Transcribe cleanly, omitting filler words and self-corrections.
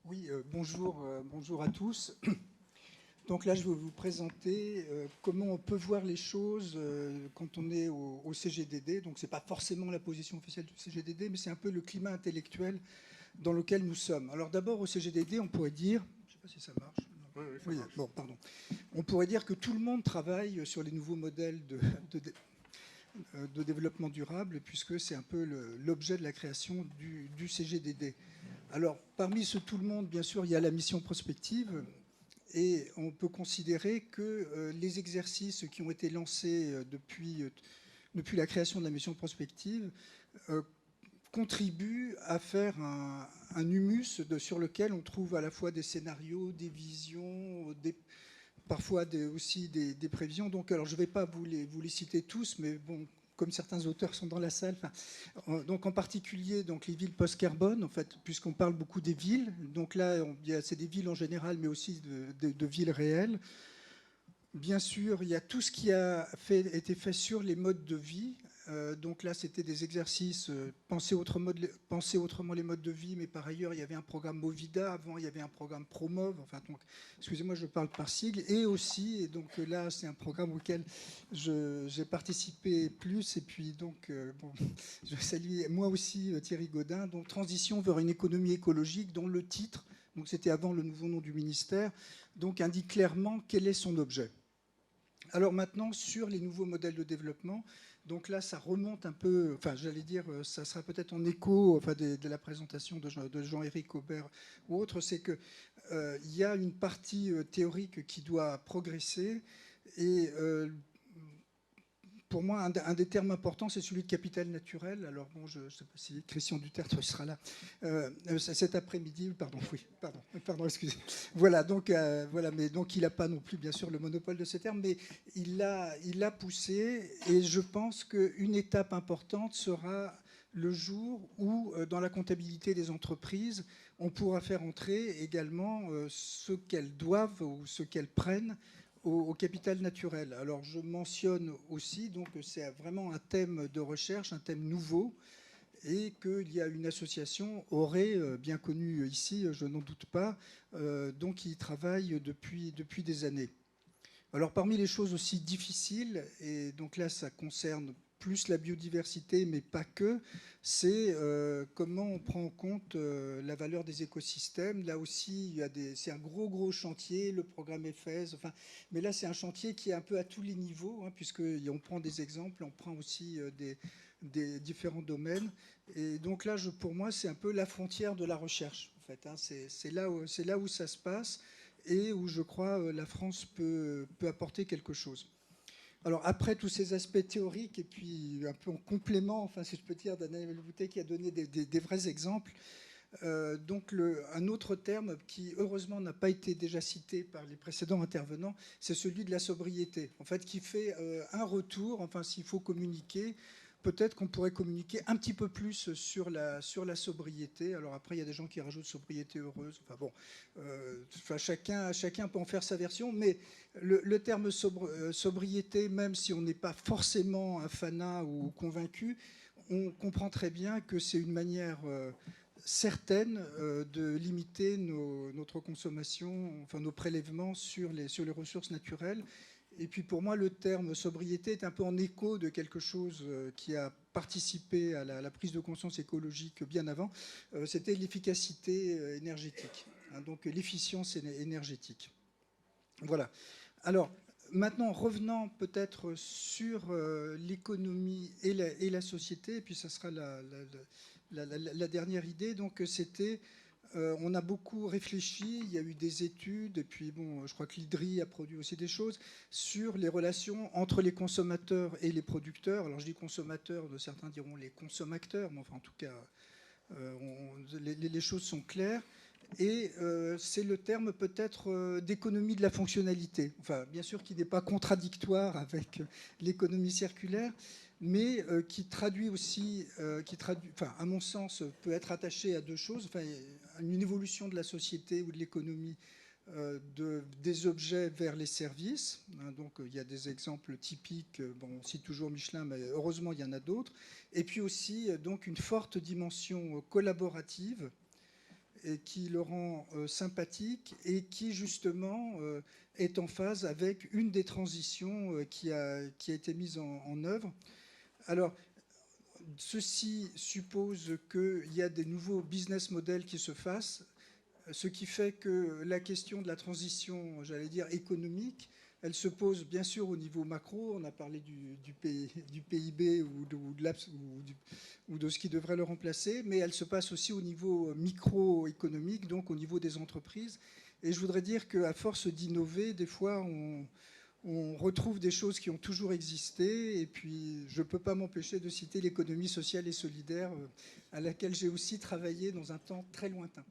Oui, bonjour à tous. Donc là, je vais vous présenter comment on peut voir les choses quand on est au CGDD. Donc ce n'est pas forcément la position officielle du CGDD, mais c'est un peu le climat intellectuel dans lequel nous sommes. Alors d'abord, au CGDD, on pourrait dire... Je ne sais pas si ça marche. Oui, oui, ça Oui, marche. bon, pardon. On pourrait dire que tout le monde travaille sur les nouveaux modèles de développement durable, puisque c'est un peu l'objet de la création du CGDD. Alors, parmi ce tout le monde, bien sûr, il y a la mission prospective, et on peut considérer que les exercices qui ont été lancés depuis la création de la mission prospective euh, contribuent à faire un humus sur lequel on trouve à la fois des scénarios, des visions, parfois aussi des prévisions. Donc, alors, je ne vais pas vous les citer tous, mais bon, comme certains auteurs sont dans la salle, donc en particulier donc les villes post-carbone, en fait, puisqu'on parle beaucoup des villes. Donc là, c'est des villes en général, mais aussi de villes réelles. Bien sûr, il y a tout ce qui a été fait sur les modes de vie. Donc là, c'était des exercices, penser autrement les modes de vie, mais par ailleurs, il y avait un programme Movida, avant il y avait un programme Promove, enfin, donc, excusez-moi, je parle par sigle, et aussi, et donc là, c'est un programme auquel j'ai participé plus, et puis donc, bon, je salue moi aussi Thierry Gaudin, donc Transition vers une économie écologique, dont le titre, donc c'était avant le nouveau nom du ministère, donc indique clairement quel est son objet. Alors maintenant, sur les nouveaux modèles de développement, donc là, ça remonte un peu, enfin, j'allais dire, ça sera peut-être en écho enfin, de la présentation de Jean-Éric Aubert ou autre, c'est qu'il y a une partie théorique qui doit progresser et pour moi, un des termes importants, c'est celui de capital naturel. Alors bon, je ne sais pas si Christian Dutertre sera là cet après-midi. Pardon, oui, pardon, excusez. Voilà, donc voilà, mais donc il n'a pas non plus, bien sûr, le monopole de ces termes, mais il l'a poussé, et je pense qu'une étape importante sera le jour où, dans la comptabilité des entreprises, on pourra faire entrer également ce qu'elles doivent ou ce qu'elles prennent au capital naturel. Alors je mentionne aussi donc que c'est vraiment un thème de recherche, un thème nouveau, et qu'il y a une association, Auré, bien connue ici, je n'en doute pas, donc qui y travaille depuis des années. Alors parmi les choses aussi difficiles, et donc là ça concerne plus la biodiversité, mais pas que, c'est comment on prend en compte la valeur des écosystèmes. Là aussi, c'est un gros chantier, le programme EFES, enfin, mais là c'est un chantier qui est un peu à tous les niveaux, hein, puisqu'on prend des exemples, on prend aussi des différents domaines. Et donc là, pour moi, c'est un peu la frontière de la recherche, en fait, hein. C'est là où ça se passe et où je crois la France peut apporter quelque chose. Alors après tous ces aspects théoriques et puis un peu en complément, enfin si je peux dire, d'Anaël Boutet qui a donné des vrais exemples, donc un autre terme qui heureusement n'a pas été déjà cité par les précédents intervenants, c'est celui de la sobriété, en fait, qui fait un retour, enfin s'il faut communiquer, peut-être qu'on pourrait communiquer un petit peu plus sur la sobriété. Alors après, il y a des gens qui rajoutent sobriété heureuse. Enfin bon, enfin, chacun peut en faire sa version, mais le terme sobriété, même si on n'est pas forcément un fanat ou convaincu, on comprend très bien que c'est une manière certaine de limiter notre consommation, enfin nos prélèvements sur les ressources naturelles. Et puis pour moi, le terme sobriété est un peu en écho de quelque chose qui a participé à la prise de conscience écologique bien avant. C'était l'efficacité énergétique, hein, donc l'efficience énergétique. Voilà. Alors, maintenant, revenant peut-être sur l'économie et la société, et puis ça sera la dernière idée. Donc, c'était, on a beaucoup réfléchi, il y a eu des études, et puis bon, je crois que l'IDRI a produit aussi des choses sur les relations entre les consommateurs et les producteurs. Alors, je dis consommateurs, certains diront les consommateurs, mais enfin, en tout cas, les choses sont claires. Et c'est le terme peut-être d'économie de la fonctionnalité. Enfin, bien sûr, qui n'est pas contradictoire avec l'économie circulaire, mais qui traduit aussi, enfin, à mon sens, peut être attaché à deux choses. Enfin, une évolution de la société ou de l'économie des objets vers les services. Hein, donc, il y a des exemples typiques. Bon, on cite toujours Michelin, mais heureusement, il y en a d'autres. Et puis aussi, donc, une forte dimension collaborative. et qui le rend sympathique et qui justement est en phase avec une des transitions qui a été mise en œuvre. Alors, ceci suppose qu'il y a des nouveaux business models qui se fassent, ce qui fait que la question de la transition, j'allais dire, économique, elle se pose bien sûr au niveau macro. On a parlé du PIB ou de ce qui devrait le remplacer, mais elle se passe aussi au niveau microéconomique, donc au niveau des entreprises. Et je voudrais dire qu'à force d'innover, des fois, on retrouve des choses qui ont toujours existé. Et puis, je ne peux pas m'empêcher de citer l'économie sociale et solidaire, à laquelle j'ai aussi travaillé dans un temps très lointain.